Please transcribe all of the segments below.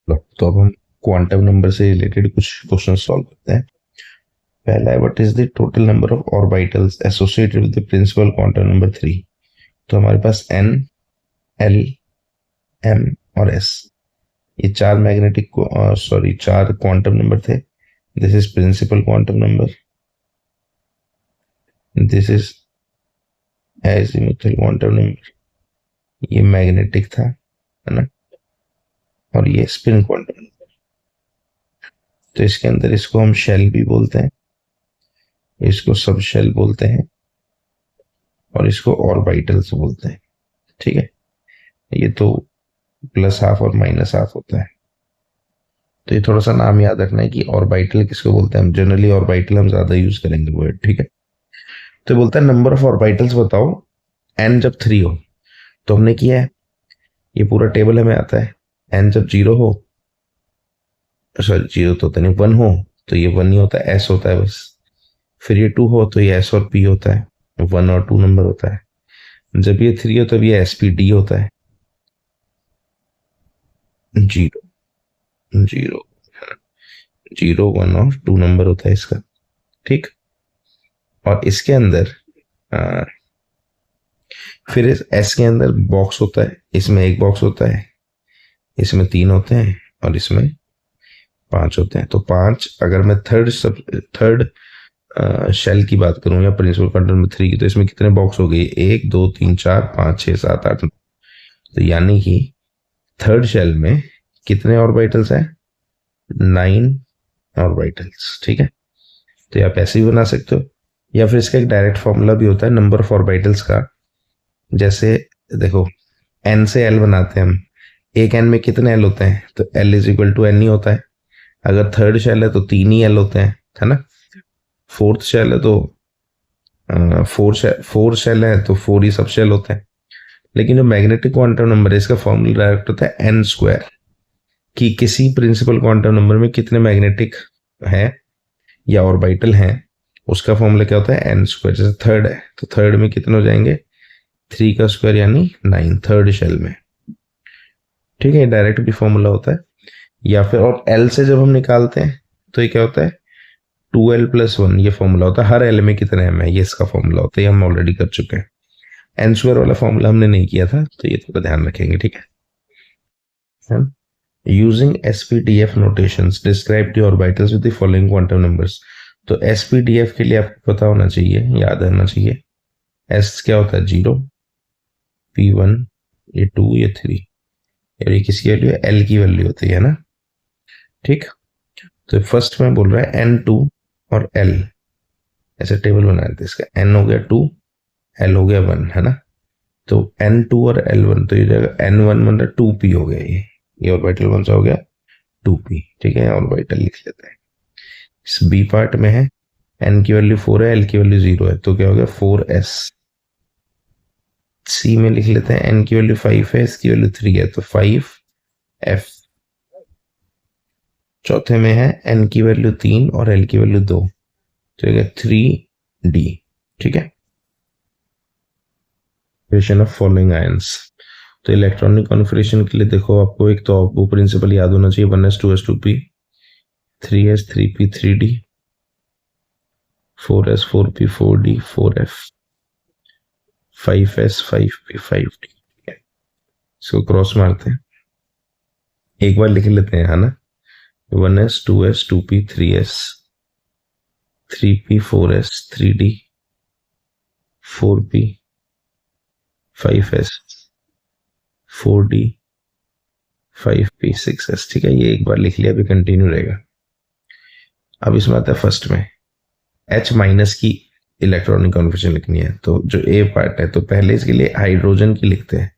तो अब हम क्वांटम नंबर से रिलेटेड कुछ क्वेश्चन सॉल्व करते हैं। पहला है, what is the total number of orbitals associated with the principal quantum number 3। तो हमारे पास एन, एल, एम और एस, ये चार मैग्नेटिक सॉरी चार क्वांटम नंबर थे। This is principal quantum number, this is azimuthal quantum number, ये magnetic था, है ना, और ये स्पिन क्वांटम नंबर। तो इसके अंदर इसको हम शेल भी बोलते हैं, इसको सब शेल बोलते हैं, और इसको ऑर्बिटल्स बोलते हैं। ठीक है, ये तो प्लस हाफ और माइनस हाफ होता है। तो ये थोड़ा सा नाम याद रखना है कि ऑर्बिटल किसको बोलते हैं। हम जनरली ऑर्बिटल हम ज्यादा यूज करेंगे वर्ड, ठीक है। तो बोलता है नंबर ऑफ ऑर्बिटल्स बताओ एन जब 3 हो। तो हमने किया है, ये पूरा टेबल हमें आता है। एन जब 0 हो, सॉरी 0 तो होता नहीं, 1 हो तो ये 1 ही होता है, एस होता है बस। फिर ये 2 हो तो ये एस और पी होता है, 1 और 2 नंबर होता है। जब ये 3 हो तब ये एस पी डी होता है, 0 0 0 1 और 2 नंबर होता है इसका। ठीक, और इसके अंदर आ, फिर इस एस के अंदर बॉक्स होता है, इसमें एक बॉक्स होता है, इसमें 3 होते हैं और इसमें 5 होते हैं। तो 5, अगर मैं थर्ड शेल की बात करूं या प्रिंसिपल क्वांटम नंबर 3 की, तो इसमें कितने बॉक्स हो गए, 1 2 3 4 5 6 7 8। तो यानी कि थर्ड शेल में कितने ऑर्बिटल्स हैं, 9 ऑर्बिटल्स। ठीक है, तो आप ऐसे ही बना सकते हो, या फिर इसका एक डायरेक्ट फॉर्मूला भी होता है नंबर ऑफ ऑर्बिटल्स का। जैसे देखो, एन से एल बनाते हैं हम, एक एन में कितने एल होते हैं, तो L is equal to N ही होता है। अगर थर्ड शेल है तो 3 ही एल होते हैं, है ना। फोर्थ शेल है तो फोर शेल है तो 4 ही सब शेल होते हैं। लेकिन जो मैग्नेटिक क्वांटम नंबर है, इसका फॉर्मूला डायरेक्ट होता है एन स्क्वायर, कि किसी प्रिंसिपल क्वांटम नंबर में कितने मैग्नेटिक है या ऑर्बिटल हैं, उसका फॉर्मूला क्या होता है, एन स्क्वायर। जैसे थर्ड है तो थर्ड में कितने हो जाएंगे, 3 का स्क्वायर यानी 9 थर्ड शेल में। ठीक है, डायरेक्ट भी फॉर्मूला होता है। या फिर और एल से जब हम निकालते हैं तो ये क्या होता है, 2l+1, ये फॉर्मूला होता है। हर एल में कितने एम है, ये इसका फॉर्मूला होता है, ये हम ऑलरेडी कर चुके हैं। एन स्क्वायर वाला फॉर्मूला हमने नहीं किया था, तो ये थोड़ा ध्यान रखेंगे, ठीक है। Using SPDF notations describe the orbitals with the following quantum numbers. तो एसपीडीएफ के लिए आपको पता होना चाहिए, याद रहना चाहिए। एस क्या होता है, 0, P1, ये 2, ये 3, और ये किसकी वैल्यू है, एल की वैल्यू होती है ना। ठीक, तो फर्स्ट में बोल रहा है N2 और L, ऐसे टेबल बना देते इसका। N हो गया 2, L हो गया 1, है ना। तो N2 और L1, तो ये जाएगा N1 मतलब 2p हो गया, ये ऑर्बिटल कौन सा हो गया, 2p। ठीक है, ऑर्बिटल लिख लेते हैं। इस बी पार्ट में है, N की वैल्यू 4 है, L की वैल्यू 0 है, तो क्या हो गया 4s। सी में लिख लेते हैं, N की वैल्यू 5 है, इसकी वैल्यू 3 है, तो 5f। चौथे में है N की वैल्यू 3 और L की वैल्यू 2, तो ये 3d। ठीक है, ऑफ फॉलोइंग आयंस। तो इलेक्ट्रॉनिक कॉन्फ़िगरेशन के लिए देखो, आपको एक तो वो प्रिंसिपल याद होना चाहिए, 1s 2s 2p, 3s 3p 3d, 4s 4p 4d 4f, 5s 5p 5d। इसको क्रॉस मारते हैं, एक बार लिख लेते हैं, है ना। 1s 2s 2p 3s 3p 4s 3d 4p 5s 4d 5p 6s। ठीक है, ये एक बार लिख लिया, अभी कंटिन्यू रहेगा। अब इसमें आता है फर्स्ट में H माइनस की इलेक्ट्रॉनिक कॉन्फ़िगरेशन लिखनी है। तो जो ए पार्ट है, तो पहले इसके लिए हाइड्रोजन की लिखते हैं।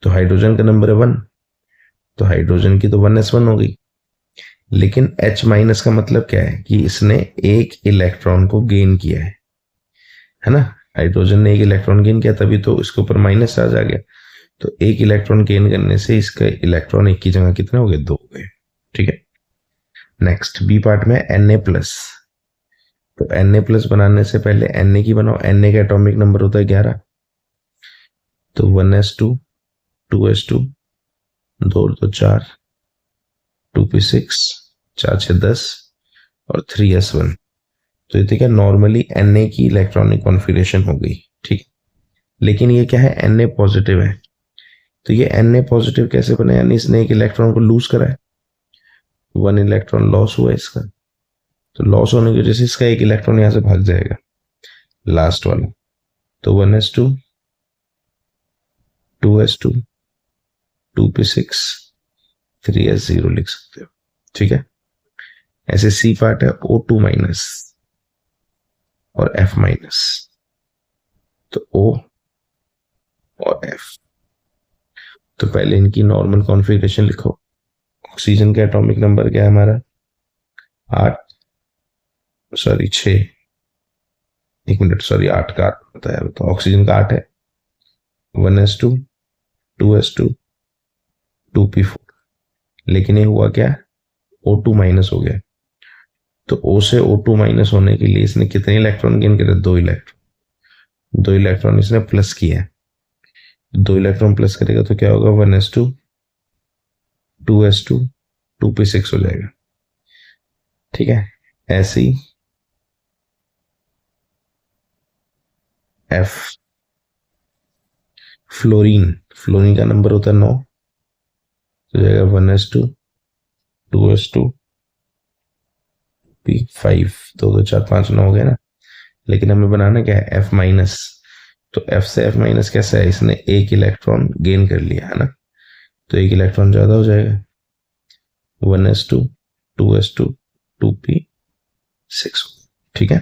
तो हाइड्रोजन का नंबर है 1, तो हाइड्रोजन की तो 1s1 हो गई। लेकिन H माइनस का मतलब क्या है, कि इसने एक इलेक्ट्रॉन को गेन किया है ना। हाइड्रोजन ने एक इलेक्ट्रॉन गेन किया, तभी तो इसके ऊपर माइनस चार्ज आ गया। तो एक इलेक्ट्रॉन गेन करने से इसका इलेक्ट्रॉन एक की जगह कितने हो गए, 2 हो गए। ठीक है, नेक्स्ट बी पार्ट में Na+। तो Na+ बनाने से पहले Na की बनाओ। Na का एटॉमिक नंबर होता है 11, तो 1s2 2s2 2 और 2 4 2p6, 4 6 10 और 3s1। तो ये तो क्या नॉर्मली Na की इलेक्ट्रॉनिक कॉन्फ़िगरेशन हो गई, ठीक। लेकिन ये क्या है, Na पॉजिटिव है। तो ये Na पॉजिटिव कैसे बना, यानी इसने एक इलेक्ट्रॉन को लूज करा है, 1 इलेक्ट्रॉन लॉस हुआ इसका। तो लॉस होने की वजह से इसका एक इलेक्ट्रॉन यहां से भाग जाएगा, लास्ट वाला। तो 1s2, 2s2, 2p6, 3s0 लिख सकते हो, ठीक है। ऐसे सी पार्ट है O2 माइनस और F माइनस। तो O और F। तो पहले इनकी नॉर्मल कॉन्फ़िगरेशन लिखो। ऑक्सीजन का एटॉमिक नंबर क्या है हमारा, 8, सॉरी 6, 1 मिनट, सॉरी 8 का बताया। तो ऑक्सीजन का 8 है, 1s2, 2s2, 2p4। लेकिन ये हुआ क्या, O2 माइनस हो गया। तो O से O2 माइनस होने के लिए इसने कितने इलेक्ट्रॉन गेन करे, 2 इलेक्ट्रॉन। 2 इलेक्ट्रॉन इसने प्लस किया है। 2 इलेक्ट्रॉन प्लस करेगा तो क्या होगा, 1s2, 2s2, 2p6 हो जाएगा, ठीक है। ऐसे ही F, फ्लोरीन, फ्लोरीन का नंबर होता है 9, तो जाएगा 1s2, 2s2, p5, 2 2 4 5 9 हो गया ना। लेकिन हमें बनाना क्या है, F माइनस। तो F से F माइनस कैसा है, इसने एक इलेक्ट्रॉन गेन कर लिया है ना, तो एक इलेक्ट्रॉन ज्यादा हो जाएगा, 1s2, 2s2, 2p6, ठीक है।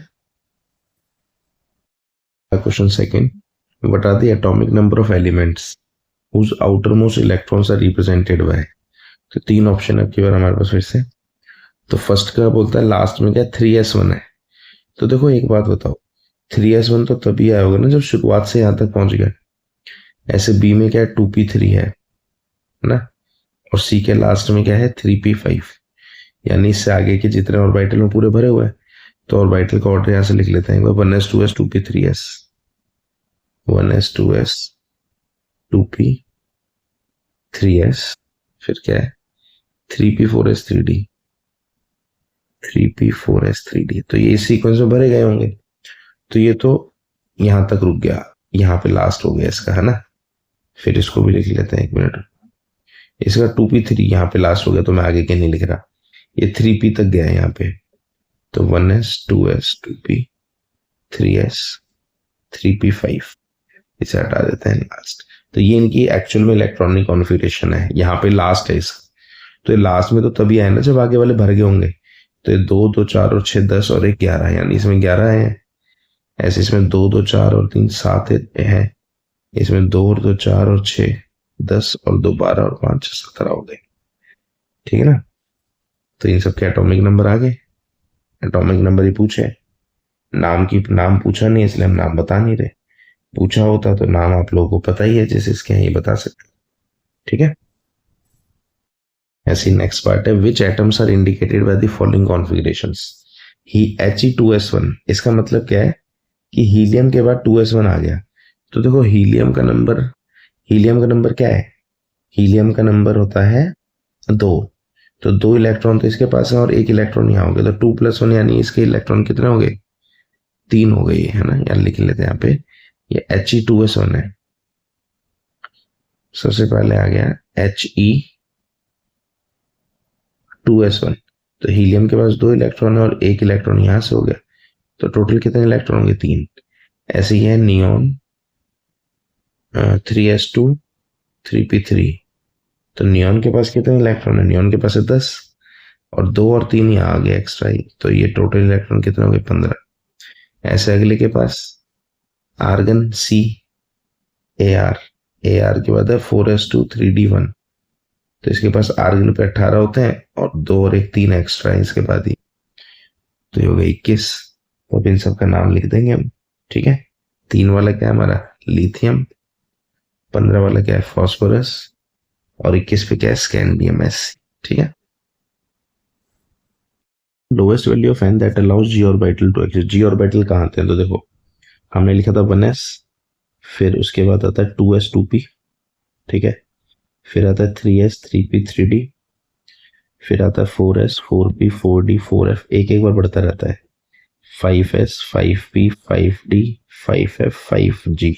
Question second, what are the atomic number of elements whose outermost electrons are represented by। तो 3 ऑप्शन अब की बार हमारे पास फिर से। तो फर्स्ट का बोलता है लास्ट में क्या 3s1 है। तो देखो एक बात बताओ, 3s1 तो तभी आया होगा ना जब शुरुआत से यहां तक पहुंच गया। ऐसे बी में क्या है, 2p3 है ना, और सी के लास्ट में क्या है, 3p5। यानी इससे आगे के जितने ऑर्बिटल में पूरे भरे हुए हैं। तो ऑर्बिटल का ऑर्डर यहां से लिख लेते हैं एक बार, 1s 2s 2p 3s, 1s 2s 2p 3s, फिर क्या है 3p 4s 3d, 3p 4s 3d। तो ये सीक्वेंस में भरे गए होंगे। तो ये तो यहां तक रुक गया, यहाँ पे लास्ट हो गया इसका, है ना। फिर इसको भी लिख लेते हैं, 1 मिनट। इसका 2p3 यहाँ पे लास्ट हो गया, तो मैं आगे के नहीं लिख रहा, ये 3p तक गया यहाँ पे। तो 1s 2s 2p 3s 3p5, इसे हटा देते हैं लास्ट। तो ये इनकी एक्चुअल में इलेक्ट्रॉनिक कॉन्फ़िगरेशन है, यहाँ पे लास्ट है इसका। तो ये लास्ट में तो तभी आए ना जब आगे वाले भर गए होंगे। तो ये 2 2 4 और 6 10 और 1 11, यानी इसमें 11 है। ऐसे इसमें 2 2 4 और 3 7 है। इसमें 2 और 2 4 और 6 10 और 2 12 और 5 6 17 हो गए, ठीक है ना। तो इन सब के एटॉमिक नंबर आ गए। एटॉमिक नंबर ही पूछे, नाम पूछा नहीं, इसलिए हम नाम बता नहीं रहे। पूछा होता तो नाम आप लोगों को पता ही है, जैसे इसके हैं ये बता सकते, ठीक है। ऐसी नेक्स्ट पार्ट है, which atoms are indicated by the following configurations. ही He2s1, इसका मतलब क्या है कि हीलियम के बाद 2s1 आ गया। तो देखो हीलियम का नंबर क्या है, हीलियम का नंबर होता है 2। तो 2 इलेक्ट्रॉन तो इसके पास है और 1 इलेक्ट्रॉन यहाँ हो गया। तो 2+1 यानी इसके इलेक्ट्रॉन कितने हो गए, 3 हो गए, है ना। यार लिख लेते हैं यहाँ पे, ये He2s1 है। सबसे पहले आ गया He2s1। तो हीलियम के पास 2 इलेक्ट्रॉन है और 1 इलेक्ट्रॉन यहां से हो गया। तो टोटल कितने इलेक्ट्रॉन होंगे, 3। ऐसे ही है नियोन 3s2 3p3। तो नियोन के पास कितने इलेक्ट्रॉन है, नियोन के पास है 10 और 2 और 3 यहाँ आ गए एक्स्ट्रा ही। तो ये टोटल इलेक्ट्रॉन कितने हो गए, 15। ऐसे अगले के पास आर्गन C AR के बाद है 4s2 3d1। तो इसके पास आर्गन पे 18 होते हैं और 2 और 1 3 एक्स्ट्रा है इसके बाद ही। तो ये हो गया 21। तो अब इन सब का नाम लिख देंगे हम, ठीक है। 3 वाला क्या है हमारा, लिथियम। 15 वाला क्या है, फॉस्फोरस। और 21 पे क्या है, स्कैंडियम S, ठीक है। Lowest value of n that allows g orbital to exist. G orbital कहाँ आते हैं, तो देखो हमने लिखा था 1s, फिर उसके बाद आता है 2s 2p, ठीक है। फिर आता है 3s 3p 3d, फिर आता है 4s 4p 4d 4f, एक एक बार बढ़ता रहता है। 5s 5p 5d 5f 5g।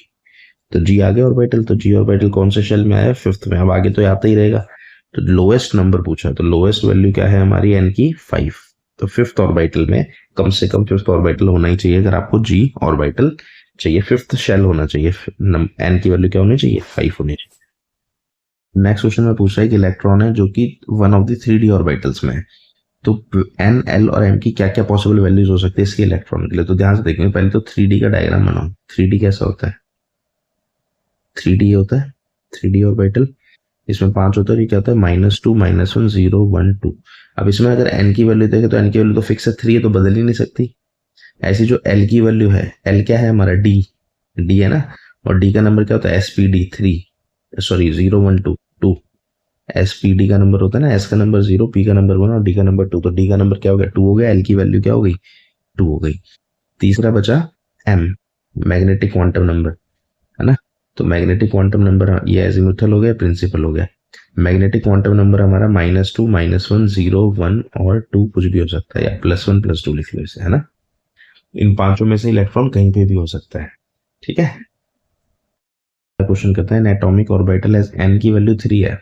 तो जी आ गया ऑर्बिटल। तो जी ऑर्बिटल कौन से शेल में आया? फिफ्थ में। अब आगे तो आता ही रहेगा। तो लोएस्ट नंबर पूछा, तो लोएस्ट वैल्यू क्या है हमारी एन की? 5। तो फिफ्थ ऑर्बिटल में कम से कम फिफ्थ ऑर्बिटल होना ही चाहिए अगर आपको जी ऑर्बिटल चाहिए, फिफ्थ शेल होना चाहिए। एन की वैल्यू क्या होनी चाहिए? 5 होनी चाहिए। नेक्स्ट क्वेश्चन में पूछ रहा है कि इलेक्ट्रॉन है जो कि one of the 3D orbitals में है, तो एन एल और एम की क्या क्या पॉसिबल वैल्यूज हो सकती है इसके इलेक्ट्रॉन के लिए? तो ध्यान से देखेंगे। पहले तो 3D का डायग्राम बनाओ। 3D कैसा होता है? 3D होता है 3D ऑर्बिटल, इसमें 5 होता है। ये क्या होता है? -2 -1 0 1 2। अब इसमें अगर एन की वैल्यू देखें तो एन की वैल्यू तो फिक्स है, 3 है तो बदल ही नहीं सकती। ऐसी जो एल की वैल्यू है, एल क्या है हमारा? डी। डी है ना, और डी का नंबर क्या होता है? S P D 3, sorry 0 1 2 2। S P D का नंबर होता है ना, एस का नंबर 0, पी का नंबर 1 और डी का नंबर 2। तो डी का नंबर क्या हो गया? 2 हो गया। एल की वैल्यू क्या हो गई? 2 हो गई। तीसरा बचा एम, मैग्नेटिक क्वांटम नंबर, है ना। तो मैग्नेटिक क्वांटम नंबर ये एजीमुथल हो गया, प्रिंसिपल हो गया। मैग्नेटिक क्वांटम नंबर हमारा -2 -1 0 1 और 2 कुछ भी हो सकता है, या +1 +2 लिख लो इसे, है ना। इन पांचों में से इलेक्ट्रॉन कहीं पे भी हो सकता है, ठीक है। क्वेश्चन करता है एटॉमिक ऑर्बिटल एज एन की वैल्यू 3 है,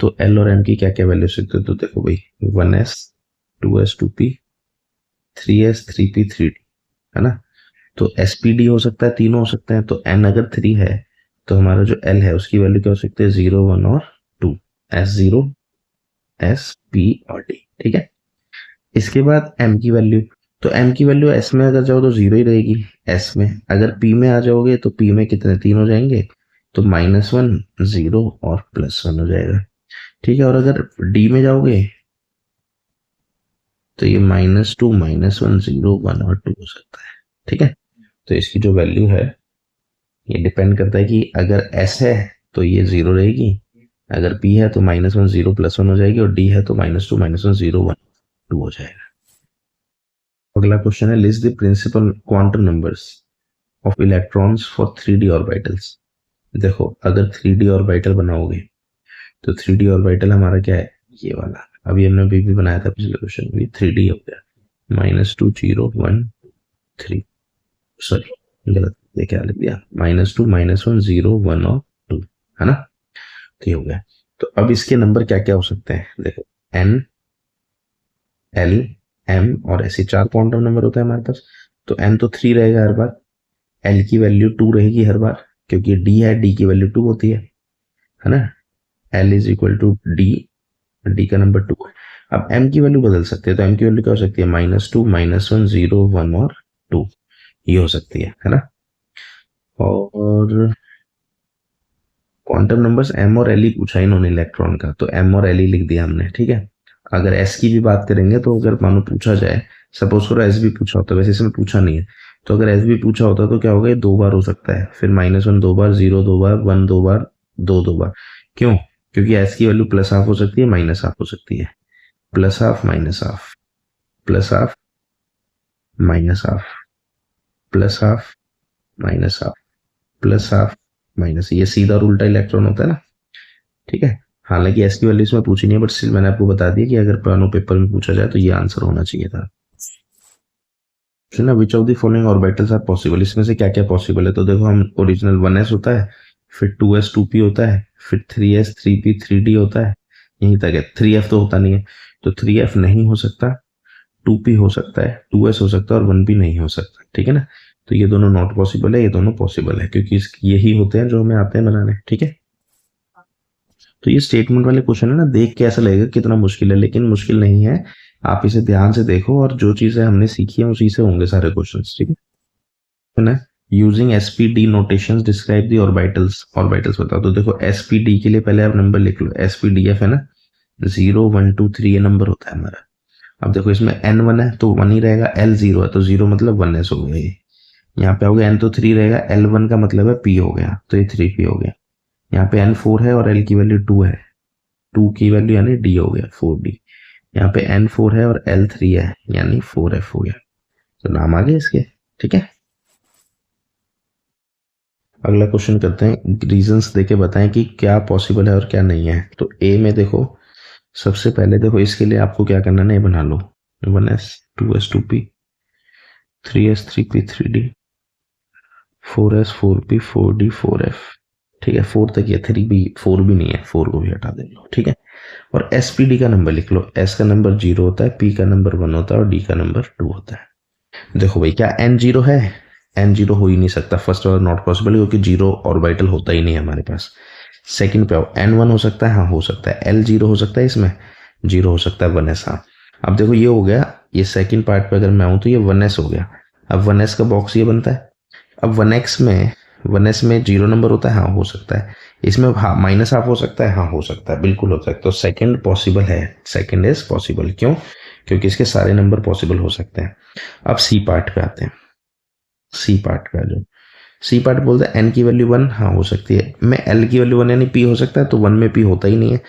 तो एल और एम की क्या क्या वैल्यू सकते हो? तो देखो भाई 1s 2s 2p 3s 3p 3d, है ना। तो एसपीडी हो सकता है, तीनों हो सकते हैं। तो एन अगर 3 है तो हमारा जो एल है उसकी वैल्यू क्या हो सकती है? 0 1 और 2, S0 एस पी और डी, ठीक है। इसके बाद एम की वैल्यू, तो एम की वैल्यू एस में अगर जाओ तो 0 ही रहेगी एस में। अगर पी में आ जाओगे तो पी में कितने? 3 हो जाएंगे, तो -1 0 और +1 हो जाएगा, ठीक है। और अगर डी में जाओगे तो ये -2 -1 0 1 और 2 हो सकता है, ठीक है। तो इसकी जो वैल्यू है ये डिपेंड करता है कि अगर एस है तो ये 0 रहेगी, अगर पी है तो -1 0 +1 हो जाएगी, और डी है तो -2 -1 0 1 2 हो जाएगा। अगला क्वेश्चन है list the principal quantum numbers of electrons for 3D orbitals. देखो अगर 3D ऑर्बिटल बनाओगे तो 3D ऑर्बिटल हमारा क्या है? ये वाला। अभी हमने भी बनाया था पिछले क्वेश्चन में, 3D हो गया। -2 0 1 3, सॉरी गलत ये क्या लिख दिया? -2 -1 0 1 और 2, है ना। तो ये हो गया। तो अब इसके नंबर क्या क्या हो सकते हैं? देखो एन एल एम और ऐसे 4 क्वांटम नंबर होता है हमारे पास। तो एन तो 3 रहेगा हर बार, एल की वैल्यू 2 रहेगी हर बार, क्योंकि डी है, डी की वैल्यू 2 होती है ना। L is equal to d, d का नंबर 2 है। अब एम की वैल्यू बदल सकते हैं, तो एम की वैल्यू क्या हो सकती है? -2 -1 0 1 और 2, ये हो सकती है ना। और क्वांटम नंबर्स एम और एल ही पूछा इन्होंने इलेक्ट्रॉन का, तो एम और एल ही लिख दिया हमने, ठीक है। अगर एस की भी बात करेंगे तो अगर मानो पूछा जाए, सपोज करो एस भी पूछा होता, वैसे इसमें पूछा नहीं है, तो अगर एस भी पूछा होता तो क्या होगा? ये 2 बार हो सकता है, फिर -1 2 बार, 0 2 बार, 1 2 बार, 2 2 बार। क्यों? क्योंकि एस की वैल्यू +½ हो सकती है, -½ हो सकती है। +½ -½ +½ -½ +½ -½ +½ माइनस, ये सीधा और उल्टा इलेक्ट्रॉन होता है ना, ठीक है। हालांकि एस की वैल्यू इसमें पूछी नहीं है, बट स्टिल मैंने आपको बता दिया कि अगर प्लानो पेपर में पूछा जाए तो ये आंसर होना चाहिए था। ना which of the following orbitals are possible, इसमें से क्या क्या पॉसिबल है? तो देखो हम ओरिजिनल 1s होता है, फिर 2s 2p होता है, फिर 3s 3p 3d होता है, यहीं तक है। 3f तो होता नहीं है, तो 3f नहीं हो सकता, 2p हो सकता है, 2s हो सकता है, और 1p नहीं हो सकता, ठीक है ना। तो ये दोनों नॉट पॉसिबल है, ये दोनों पॉसिबल है, क्योंकि यही होते हैं जो हमें आते हैं बनाने, ठीक है। तो ये स्टेटमेंट वाले क्वेश्चन है ना, देख के ऐसा लगेगा कितना मुश्किल है, लेकिन मुश्किल नहीं है। आप इसे ध्यान से देखो, और जो चीजें हमने सीखी है उसी से होंगे सारे क्वेश्चन, ठीक है ना। Using SPD notations describe the orbitals, orbitals बताओ। तो देखो एसपीडी के लिए पहले आप नंबर लिख लो, एसपीडीएफ है ना, 0 1 2 3 ये नंबर होता है हमारा। अब देखो इसमें n1 है तो 1 ही रहेगा, l0 है तो 0 मतलब 1s हो गया। ये यहाँ पे हो गया n तो 3 रहेगा, l1 का मतलब है p हो गया, तो ये 3p हो गया। यहाँ पे n4 है और l की वैल्यू 2 है, 2 की वैल्यू यानी d हो गया 4d। यहाँ पे n4 है और l3 है यानी 4f हो गया। तो नाम आ गए इसके, ठीक है। अगला क्वेश्चन करते हैं, रीजंस देके बताएं कि क्या पॉसिबल है और क्या नहीं है। तो ए में देखो सबसे पहले देखो इसके लिए आपको क्या करना है, बना लो 1s 2s 2p 3s 3p 3d 4s 4p 4d 4f। ठीक है, 4 तक ये 3 भी 4 भी नहीं है, 4 को भी हटा दे लो। ठीक है, और एसपीडी का नंबर लिख लो। एस का नंबर 0 होता है, पी का नंबर 1 होता है और डी का नंबर 2 होता है। देखो भाई, क्या एन 0 है? एन 0 हो ही नहीं सकता, फर्स्ट ऑर्डर नॉट पॉसिबल, क्योंकि 0 ऑर्बिटल होता ही नहीं है हमारे पास। सेकंड पे आओ, एन 1 हो सकता है, हाँ हो सकता है। एल 0 हो सकता है, इसमें 0 हो सकता है, 1s। हाँ, अब देखो ये हो गया, ये सेकंड पार्ट पे अगर मैं आऊँ तो ये 1s हो गया। अब 1s का बॉक्स ये बनता है। अब 1s में 0 नंबर होता है, हाँ हो सकता है। इसमें हाँ माइनस हाफ हो सकता है, हाँ हो सकता है, बिल्कुल हो सकता है। तो सेकंड पॉसिबल है, सेकंड इज पॉसिबल। क्यों? क्योंकि इसके सारे नंबर पॉसिबल हो सकते हैं। अब सी पार्ट पे आते हैं। सी पार्ट का जो सी पार्ट बोलते हैं एन की वैल्यू 1, हाँ हो सकती है। मैं एल की वैल्यू 1 यानी पी हो सकता है, तो 1 में पी होता ही नहीं है,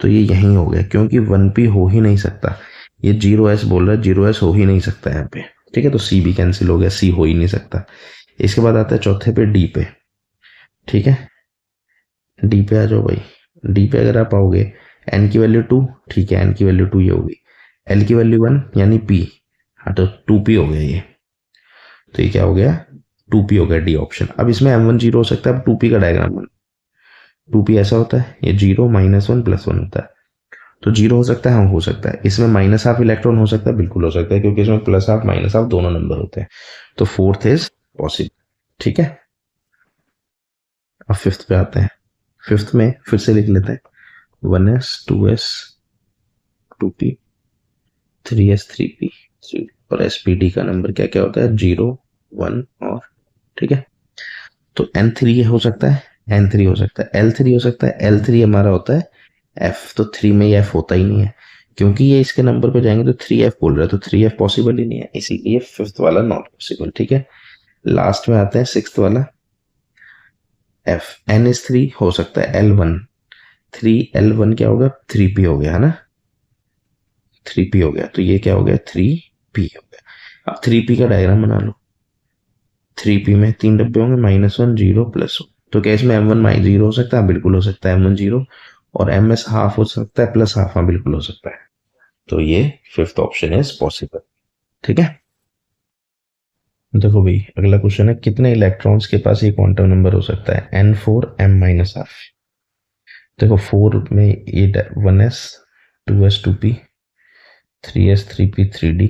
तो ये यहीं हो गया, क्योंकि 1p हो ही नहीं सकता। ये 0s बोल रहा है, 0s हो ही नहीं सकता यहाँ पे। ठीक है, तो सी भी कैंसिल हो गया, सी हो ही नहीं सकता। इसके बाद आता है चौथे पे, डी पे। ठीक है, डी पे आ जाओ भाई। डी पे अगर आप आओगे, एन की वैल्यू 2, ठीक है, एन की वैल्यू 2 ये होगी। एल की वैल्यू 1 यानी पी, हाँ तो 2p हो गया ये। तो ये क्या हो गया? 2p हो गया, डी ऑप्शन। अब इसमें m1 0 हो सकता है। अब 2p का डायग्राम बन, 2p ऐसा होता है, ये 0 -1 +1 होता है। तो 0 हो सकता है, हाँ हो सकता है। इसमें माइनस हाफ इलेक्ट्रॉन हो सकता है, बिल्कुल हो सकता है, क्योंकि इसमें प्लस हाफ माइनस हाफ दोनों नंबर होते हैं। तो फोर्थ इज पॉसिबल। ठीक है, अब फिफ्थ पे आते हैं। फिफ्थ में फिर से लिख लेते हैं 1s 2s 2p 3s 3p 3 और एसपीडी का नंबर क्या क्या होता है? 0 1 और। ठीक है, तो n3 हो सकता है, n3 हो सकता है, l3 हो सकता है। l3 हमारा होता है f, तो 3 में ये f होता ही नहीं है, क्योंकि ये इसके नंबर पे जाएंगे तो 3f बोल रहा है, तो 3f पॉसिबल ही नहीं है, इसीलिए फिफ्थ वाला नॉट पॉसिबल। ठीक है, लास्ट में आते हैं सिक्स्थ वाला f। n इज 3 हो सकता है, l1 3l1 क्या होगा? 3p हो गया है ना, 3p हो गया, तो ये क्या हो गया? 3p हो गया। अब 3p का डायग्राम बना लो। 3p में 3 डब्बे होंगे, -1 0 +1। तो क्या इसमें m1 0 हो सकता है? बिल्कुल हो सकता है, m1 0। और ms हाफ हो सकता है, प्लस हाफ, हाँ बिल्कुल हो सकता है। तो ये फिफ्थ ऑप्शन इज पॉसिबल। ठीक है, देखो भाई अगला क्वेश्चन है, कितने इलेक्ट्रॉन्स के पास ये क्वांटम नंबर हो सकता है? n4 m-1। देखो 4 में ये 1s 2s 2p 3s 3p 3d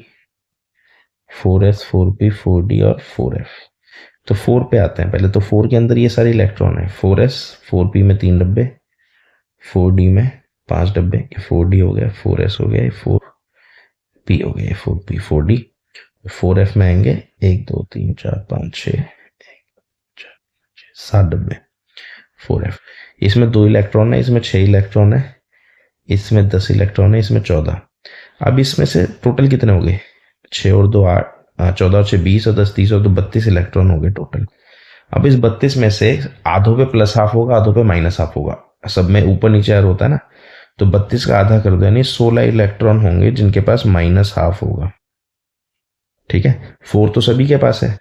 4s 4p 4d और 4f। तो 4 पे आते हैं पहले। तो 4 के अंदर ये सारे इलेक्ट्रॉन है, 4s 4p में 3 डब्बे, 4d में 5 डब्बे, 4d हो गया, 4s हो गया, 4p हो गया, 4p 4d। 4f में आएंगे 1 2 3 4 5 6 7 डब्बे 4f। इसमें 2 इलेक्ट्रॉन है, इसमें 6 इलेक्ट्रॉन है, इसमें 10 इलेक्ट्रॉन है, इसमें 14। अब इसमें से टोटल कितने हो गए? 6 और 2 8, 14 और 6 20 और 10 30 और 2 32 इलेक्ट्रॉन हो गए टोटल। अब इस 32 में से आधों पे प्लस हाफ होगा, आधों पे माइनस हाफ होगा, सब में ऊपर नीचे ऐर होता है ना। तो 32 का आधा कर दो, यानी 16 इलेक्ट्रॉन होंगे जिनके पास माइनस हाफ होगा। ठीक है, 4 तो सभी के पास है,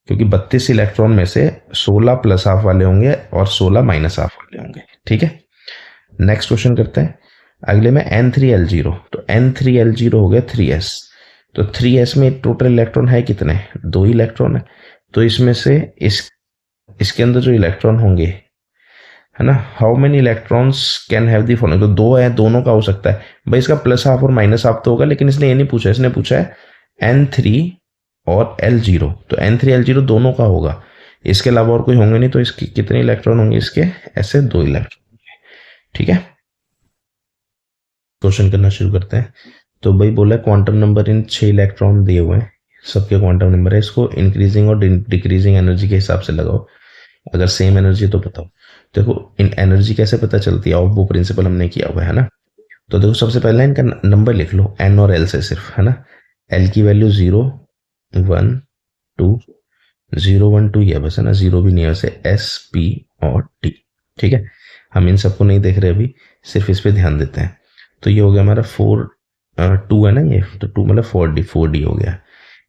क्योंकि 32 इलेक्ट्रॉन में से 16 प्लस हाफ वाले होंगे और 16 माइनस हाफ वाले होंगे। ठीक है, नेक्स्ट क्वेश्चन करते हैं। अगले में N3L0। तो N3L0 हो गया 3s। तो 3s में टोटल इलेक्ट्रॉन है कितने? 2 इलेक्ट्रॉन है। तो इसमें से इसके अंदर जो इलेक्ट्रॉन होंगे, है ना, how many electrons can have the following. तो 2 है, दोनों का हो सकता है भाई, इसका प्लस हाफ और माइनस हाफ तो होगा, लेकिन इसने ये नहीं पूछा, इसने पूछा है N3 और L0। तो N3L0 दोनों का होगा, इसके अलावा और कोई होंगे नहीं। तो इसके कितने इलेक्ट्रॉन होंगे? इसके ऐसे 2 इलेक्ट्रॉन। ठीक है, क्वेश्चन करना शुरू करते हैं। तो भाई बोला क्वांटम नंबर इन 6 इलेक्ट्रॉन दिए हुए हैं, सबके क्वांटम नंबर है। इसको इंक्रीजिंग और डिक्रीजिंग एनर्जी के हिसाब से लगाओ, अगर सेम एनर्जी तो बताओ। देखो इन एनर्जी कैसे पता चलती है, वो प्रिंसिपल हमने किया हुआ है ना। तो देखो सबसे पहले इनका नंबर लिख लो, एन और एल से सिर्फ, है ना। एल की वैल्यू 0 1 2 0 1 2 ये बस, है ना, 0 भी नहीं है वैसे, एस पी और टी। ठीक है, हम इन सबको नहीं देख रहे अभी, सिर्फ इस पे ध्यान देते हैं। तो ये हो गया हमारा 4 2 है ना ये, तो 2 मतलब 4d हो गया।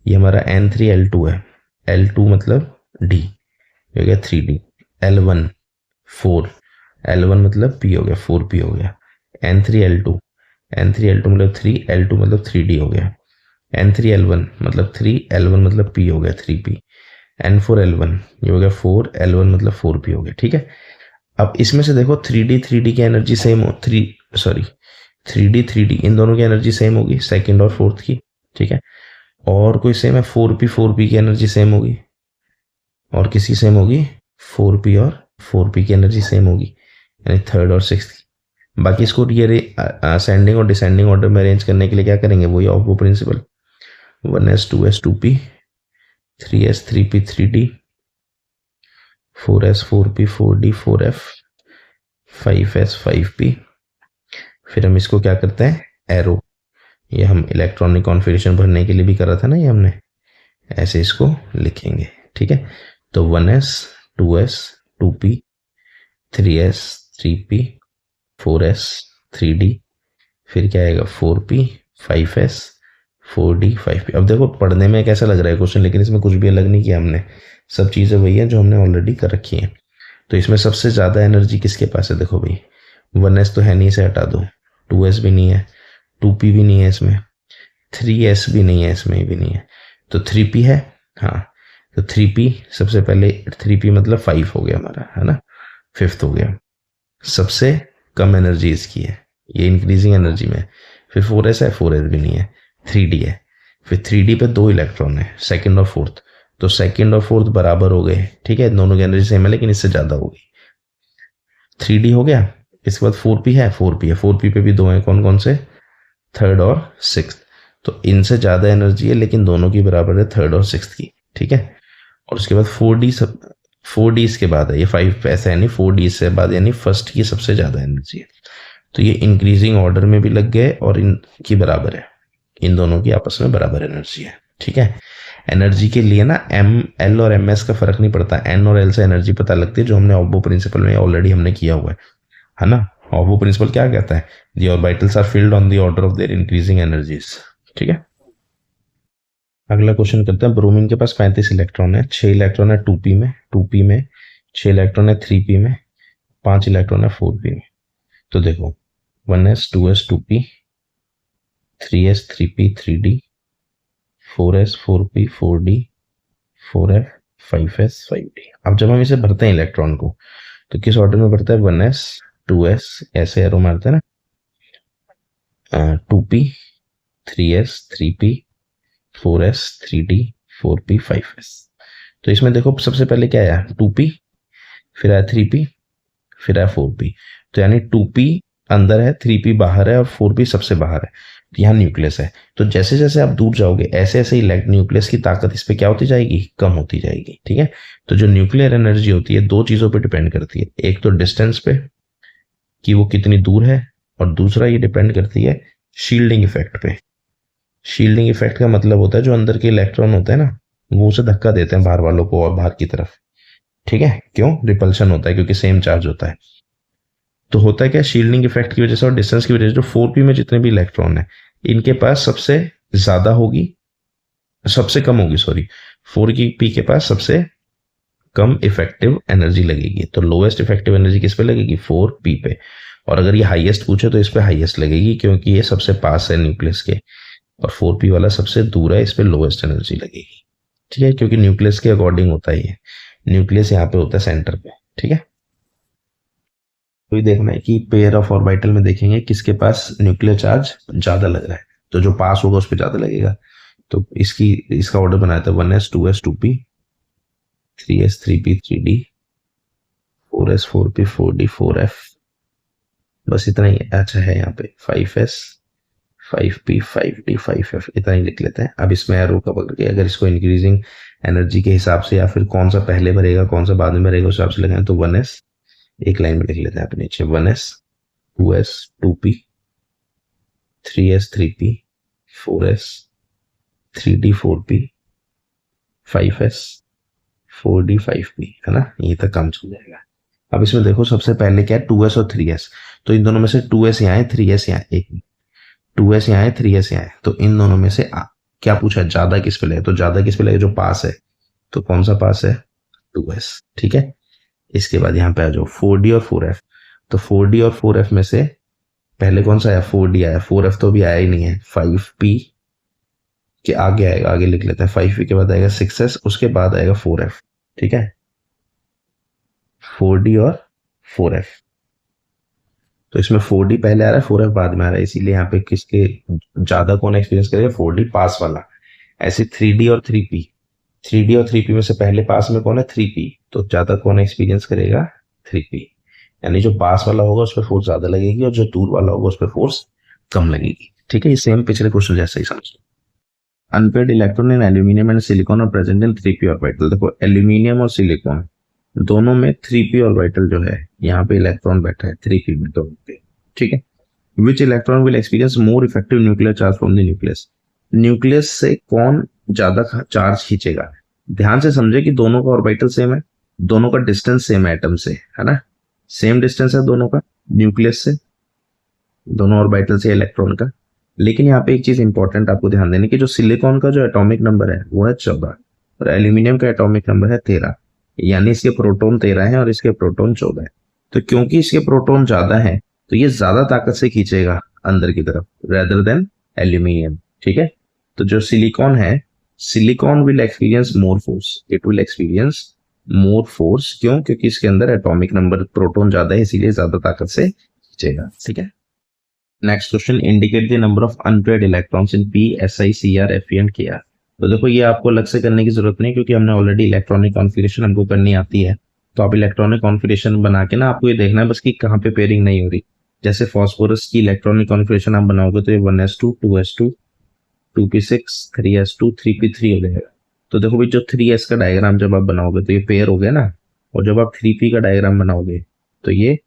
ये हमारा N3L2 है, L2 मतलब D हो गया 3d। L1 4, L1 मतलब P हो गया 4p हो गया। N3L2 N3L2 मतलब 3, L2 मतलब 3D हो गया। N3L1 मतलब 3, L1 मतलब P हो गया 3P। N4L1 ये हो गया 4, L1 मतलब 4P हो गया। ठीक है, अब इसमें से देखो 3D की एनर्जी सेम हो, 3D इन दोनों की एनर्जी सेम होगी, सेकंड और फोर्थ की। ठीक है, और कोई सेम है 4P की एनर्जी सेम होगी, और किसी सेम होगी 4P और 4P की एनर्जी सेम होगी, यानी थर्ड और सिक्स की। बाकी इसको ये असेंडिंग और डिसेंडिंग ऑर्डर में अरेंज करने के लिए क्या करेंगे, वही of principal, 1s 2s 2p, 3s 3p 3d, 4s 4p 4d 4f, 5s 5p। फिर हम इसको क्या करते हैं, एरो, ये हम इलेक्ट्रॉनिक कॉन्फ़िगरेशन भरने के लिए भी करा था ना ये हमने, ऐसे इसको लिखेंगे। ठीक है, तो 1s 2s 2p, 3s 3p, 4s 3d, फिर क्या आएगा 4p 5s 4d 5p। अब देखो पढ़ने में कैसा लग रहा है क्वेश्चन, लेकिन इसमें कुछ भी अलग नहीं किया हमने, सब चीज़ें वही है जो हमने ऑलरेडी कर रखी हैं। तो इसमें सबसे ज़्यादा एनर्जी किसके पास है, देखो भाई 1s तो है नहीं, इसे हटा दो, 2s भी नहीं है, 2p भी नहीं है इसमें, 3s भी नहीं है इसमें, भी नहीं है, तो 3p है। हाँ, तो 3p सबसे पहले, 3p मतलब 5 हो गया हमारा, है ना, फिफ्थ हो गया, सबसे कम एनर्जी इसकी है, ये इंक्रीजिंग एनर्जी में। फिर 4s है, 4s भी नहीं है, 3d है, फिर 3d पे 2 इलेक्ट्रॉन है, सेकंड और फोर्थ, तो सेकंड और फोर्थ बराबर हो गए। ठीक है, दोनों की एनर्जी सेम है लेकिन इससे ज़्यादा होगी, 3d हो गया। इसके बाद 4p है, 4p पे भी 2 हैं, कौन कौन से, थर्ड और सिक्स, तो इनसे ज़्यादा एनर्जी है लेकिन दोनों की बराबर है थर्ड और सिक्स की। ठीक है, और उसके बाद 4d इसके बाद है, ये 5 ऐसा है नहीं, 4d इससे बाद यानी फर्स्ट की सबसे ज़्यादा एनर्जी है। तो ये इंक्रीजिंग ऑर्डर में भी लग गए और इनकी बराबर है, इन दोनों की आपस में बराबर एनर्जी है। ठीक है, एनर्जी के लिए ना एल और एस का फर्क नहीं पड़ता, एन और एल से एनर्जी पता लगती है, जो हमने ऑब्बो प्रिंसिपल में ऑलरेडी हमने किया हुआ है ना। ऑब्बो प्रिंसिपल क्या कहता है, the orbitals are filled on the order of their increasing energies. ठीक है, अगला क्वेश्चन करते हैं। ब्रोमीन के पास 35 इलेक्ट्रॉन है, 6 इलेक्ट्रॉन है 2p में, 6 इलेक्ट्रॉन है 3p में, 5 इलेक्ट्रॉन है 4p में। तो देखो 1s 2s 2p, 3s 3p 3d, 4s 4p 4d, 4f 5s 5d। अब जब हम इसे भरते हैं इलेक्ट्रॉन को, तो किस ऑर्डर में भरता है, 1s 2s, ऐसे एरो मारते हैं ना, 2p 3s 3p 4s 3d 4p 5s। तो इसमें देखो सबसे पहले क्या आया, 2p, फिर आया 3p, फिर आया 4p। तो यानी 2p अंदर है, 3p बाहर है और 4p सबसे बाहर है, तो यहाँ न्यूक्लियस है। तो जैसे जैसे आप दूर जाओगे ऐसे ऐसे ही न्यूक्लियस की ताकत इस पे क्या होती जाएगी, कम होती जाएगी। ठीक है, तो जो न्यूक्लियर एनर्जी होती है दो चीजों पे डिपेंड करती है, एक तो डिस्टेंस पे कि वो कितनी दूर है, और दूसरा ये डिपेंड करती है शील्डिंग इफेक्ट पे। शील्डिंग इफेक्ट का मतलब होता है जो अंदर के इलेक्ट्रॉन होते हैं ना, वो उसे धक्का देते हैं बाहर वालों को और बाहर की तरफ। ठीक है, क्यों, रिपल्शन होता है क्योंकि सेम चार्ज होता है। तो होता है क्या, शील्डिंग इफेक्ट की वजह से और डिस्टेंस की वजह से जो 4p में जितने भी इलेक्ट्रॉन है इनके पास सबसे ज्यादा होगी, सबसे कम होगी सॉरी, 4p के पास सबसे कम इफेक्टिव एनर्जी लगेगी। तो लोएस्ट इफेक्टिव एनर्जी किस पे लगेगी, 4p पे। और अगर ये हाईएस्ट पूछे तो इस पे हाईएस्ट लगेगी क्योंकि ये सबसे पास है न्यूक्लियस के, और 4p वाला सबसे दूर है, इस पे लोएस्ट एनर्जी लगेगी। ठीक है, क्योंकि न्यूक्लियस के अकॉर्डिंग होता है ये, न्यूक्लियस यहाँ पे होता है सेंटर पे। ठीक है, तो ये देखना है कि पेयर ऑफ ऑर्बिटल में देखेंगे किसके पास न्यूक्लियर चार्ज ज्यादा लग रहा है, तो जो पास होगा उस पर ज्यादा लगेगा। तो इसका ऑर्डर बनाया था 1s 2s 2p, 3s 3p 3d, 4s 4p 4d 4f, बस इतना ही अच्छा है यहाँ पे, 5s 5p 5d 5f, इतना ही लिख लेते हैं। अब इसमें एरो का पकड़ के अगर इसको इंक्रीजिंग एनर्जी के हिसाब से या फिर कौन सा पहले भरेगा कौन सा बाद में भरेगा उस हिसाब से लगाएं, तो 1s एक लाइन में लिख लेते हैं अपने नीचे, 1s 2s 2p, 3s 3p 4s 3d 4p 5s 4d 5p, है ना, ये तक काम चल जाएगा। अब इसमें देखो सबसे पहले क्या है, 2s और 3s, तो इन दोनों में से 2s यहाँ है 3s यहाँ, एक 2s यहाँ है 3s यहाँ है, तो इन दोनों में से क्या पूछा, ज्यादा किस पे लगे, तो ज्यादा किस पे लगे, जो पास है, तो कौन सा पास है, 2s। ठीक है, इसके बाद यहाँ पे आ जाओ 4d और 4f, तो 4d और 4f में से पहले कौन सा आया, 4d आया, 4f तो भी आया ही नहीं है, 5p के आगे आएगा, आगे लिख लेते हैं, 5p के बाद आएगा 6s, उसके बाद आएगा 4f, ठीक है, 4d और 4f। तो इसमें 4d पहले आ रहा है, 4f बाद में आ रहा है, इसीलिए यहाँ पे किसके ज्यादा कौन एक्सपीरियंस करेगा, 4d पास वाला। ऐसे 3d और 3p, 3d और 3p में से पहले पास में कौन है, 3p, तो ज्यादा कौन एक्सपीरियंस करेगा, 3p। यानी जो पास वाला होगा उस पर फोर्स ज्यादा लगेगी और जो दूर वाला होगा उस पर फोर्स कम लगेगी, ठीक है। ये सेम पिछले क्वेश्चन जैसा ही समझ लो। Unpaired electron in aluminium and silicon और प्रेजेंट इन 3p ऑर्बिटल। देखो एल्यूमिनियम और सिलिकॉन दोनों में 3p ऑर्बिटल जो है, यहाँ पे इलेक्ट्रॉन बैठा है 3p में, तो ठीक है। Which electron will experience more effective nuclear charge from the nucleus. Nucleus से कौन ज्यादा चार्ज खींचेगा। ध्यान से समझे कि दोनों का ऑर्बिटल सेम है, दोनों का डिस्टेंस सेम है एटम से, है ना, सेम डिस्टेंस है दोनों का न्यूक्लियस से, दोनों ऑर्बिटल से इलेक्ट्रॉन का। लेकिन यहाँ पे एक चीज इंपॉर्टेंट आपको ध्यान देने की, जो सिलिकॉन का जो एटॉमिक नंबर है वो है 14 और एल्यूमिनियम का एटॉमिक नंबर है 13, यानी इसके प्रोटॉन 13 है और इसके प्रोटॉन 14 है। तो क्योंकि इसके प्रोटॉन ज्यादा है तो ये ज्यादा ताकत से खींचेगा अंदर की तरफ रेदर देन एल्यूमिनियम, ठीक है। तो जो सिलिकॉन है, silicon will experience more force, it will experience more force, क्यों, क्योंकि इसके अंदर एटॉमिक नंबर प्रोटॉन ज्यादा है, इसीलिए ज्यादा ताकत से खींचेगा, ठीक है। Next question, indicate the number of unpaired electrons in p, si, cr, fe and kr। तो देखो ये आपको अलग से करने की जरूरत नहीं, क्योंकि हमने ऑलरेडी इलेक्ट्रॉनिक कॉन्फ़िगरेशन हमको करनी आती है। तो आप इलेक्ट्रॉनिक कॉन्फ़िगरेशन बना के ना आपको ये देखना है बस कि कहाँ पे पेयरिंग नहीं हो रही। जैसे फॉस्फोरस की इलेक्ट्रॉनिक कॉन्फ़िगरेशन आप बनाओगे तो ये 1s2 2s2 2p6 3s2 3p3 हो जाएगा। तो देखो भाई जो 3s का डायग्राम जब आप बनाओगे तो ये पेयर हो गया ना, और जब आप 3p का डायग्राम बनाओगे तो ये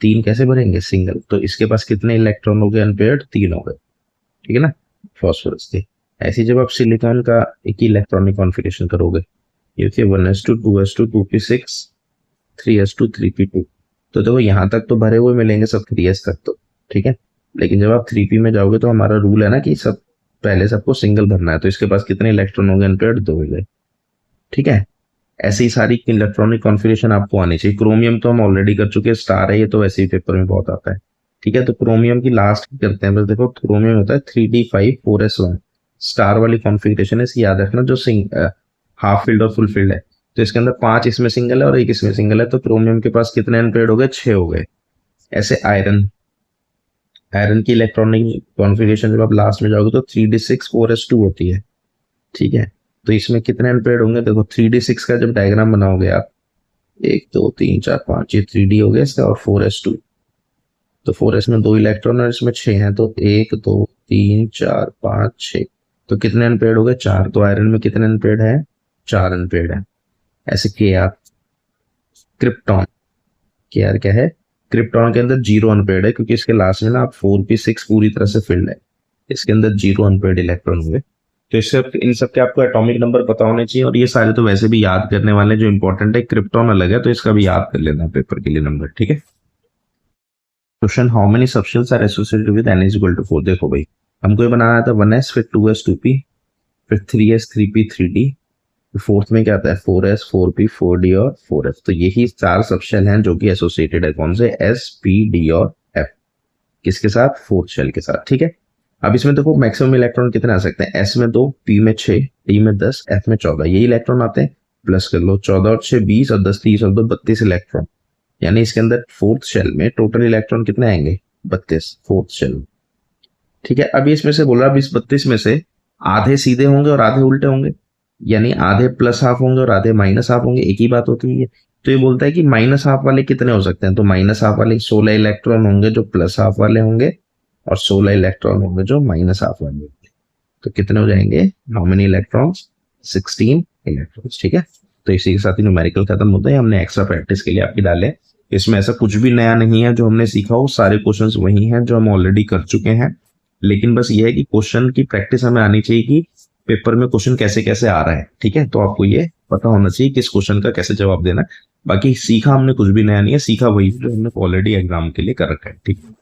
3 कैसे बनेंगे, सिंगल। तो इसके पास कितने इलेक्ट्रॉन हो गए अनपेयर्ड, 3 हो गए, ठीक है ना, फॉस्फोरस के। ऐसे जब आप सिलिकॉन का एक ही इलेक्ट्रॉनिक कॉन्फ़िगरेशन करोगे, ये थे 1s2 2s2 2p6 3s2 3p2, तो देखो यहाँ तक तो भरे हुए मिलेंगे सब 3s तक तो, ठीक है। लेकिन जब आप 3p में जाओगे तो हमारा रूल है ना कि सब पहले सबको सिंगल भरना है, तो इसके पास कितने इलेक्ट्रॉन हो गए अनपेयर्ड, 2 हो गए, ठीक है। ऐसे ही सारी इलेक्ट्रॉनिक कॉन्फ़िगरेशन आपको आनी चाहिए। क्रोमियम तो हम ऑलरेडी कर चुके हैं, स्टार है ये तो वैसे ही पेपर में बहुत आता है, ठीक है। तो क्रोमियम की लास्ट करते हैं, बस देखो क्रोमियम होता है 3d5 4s1, स्टार वाली कॉन्फ़िगरेशन है, इसकी याद रखना, जो हाफ फील्ड और फुल फील्ड है। तो इसके अंदर 5 इसमें सिंगल है और 1 इसमें सिंगल है, तो क्रोमियम के पास कितने अनपेयर्ड हो गए, 6 हो गए। ऐसे आयरन, आयरन की इलेक्ट्रॉनिक कॉन्फ़िगरेशन जब आप लास्ट में जाओगे तो 3d6 4s2 होती है, ठीक है। तो इसमें कितने अनपेयर्ड होंगे, देखो 3d6 का जब डायग्राम बनाओगे आप, 1 2 3 4 5, ये 3d हो गया इसका, और 4s2, तो 4s में 2 इलेक्ट्रॉन और इसमें 6 हैं, तो 1 2 3 4 5 6, तो कितने अनपेयर्ड हो गए, 4। तो आयरन में कितने अनपेयर्ड है, 4 अनपेयर्ड है। ऐसे Kr, क्रिप्टॉन, Kr क्या है, क्रिप्टॉन के अंदर 0 अनपेयर्ड है, क्योंकि इसके लास्ट में ना आप 4p6 पूरी तरह से फिल्ड है, इसके अंदर 0 अनपेयर्ड इलेक्ट्रॉन हुए। तो इससे इन सब के आपको एटॉमिक नंबर पता होने चाहिए, और ये सारे तो वैसे भी याद करने वाले जो इंपॉर्टेंट है, क्रिप्टॉन अलग है तो इसका भी याद कर लेना पेपर के लिए नंबर, ठीक है। Question, how many substance are associated with n is equal to 4। देखो भाई हमको ये बनाना था 1s, फिर 2s 2p, फिर 3s 3p 3d, फोर्थ में क्या आता है 4s 4p 4d और 4f। तो यही 4 सबशेल हैं जो कि एसोसिएटेड है कौन से, s p d और f, किसके साथ, फोर्थ शेल के साथ, ठीक है। अब इसमें देखो मैक्सिमम इलेक्ट्रॉन कितने आ सकते हैं, s में 2, p में 6, d में 10, f में 14, यही इलेक्ट्रॉन आते हैं। प्लस कर लो 14 और 6 20 और 10 30 और 2 32 इलेक्ट्रॉन, यानी इसके अंदर फोर्थ शेल में टोटल इलेक्ट्रॉन कितने आएंगे, 32 फोर्थ शेल में, ठीक है। अब इसमें से बोला 32 में से आधे सीधे होंगे और आधे उल्टे होंगे, यानी आधे प्लस हाफ होंगे और आधे माइनस हाफ होंगे, एक ही बात होती है। तो ये बोलता है कि माइनस हाफ वाले कितने हो सकते हैं, तो माइनस हाफ वाले 16 इलेक्ट्रॉन होंगे जो प्लस हाफ वाले होंगे, और 16 इलेक्ट्रॉन होंगे जो माइनस हाफ वाले होंगे। तो कितने हो जाएंगे, हाउ मेनी इलेक्ट्रॉन्स, 16 इलेक्ट्रॉन्स, ठीक है। तो इसी के साथ ही न्यूमेरिकल खत्म होता है, हमने एक्स्ट्रा प्रैक्टिस के लिए आपकी डाले। इसमें ऐसा कुछ भी नया नहीं है, जो हमने सीखा हो सारे क्वेश्चंस वही हैं जो हम ऑलरेडी कर चुके हैं। लेकिन बस ये है कि क्वेश्चन की प्रैक्टिस हमें आनी चाहिए कि पेपर में क्वेश्चन कैसे कैसे आ रहा है, ठीक है। तो आपको ये पता होना चाहिए किस क्वेश्चन का कैसे जवाब देना है। बाकी सीखा हमने कुछ भी नया नहीं है, सीखा वही जो हमने ऑलरेडी एग्जाम के लिए कर रखा है, ठीक है।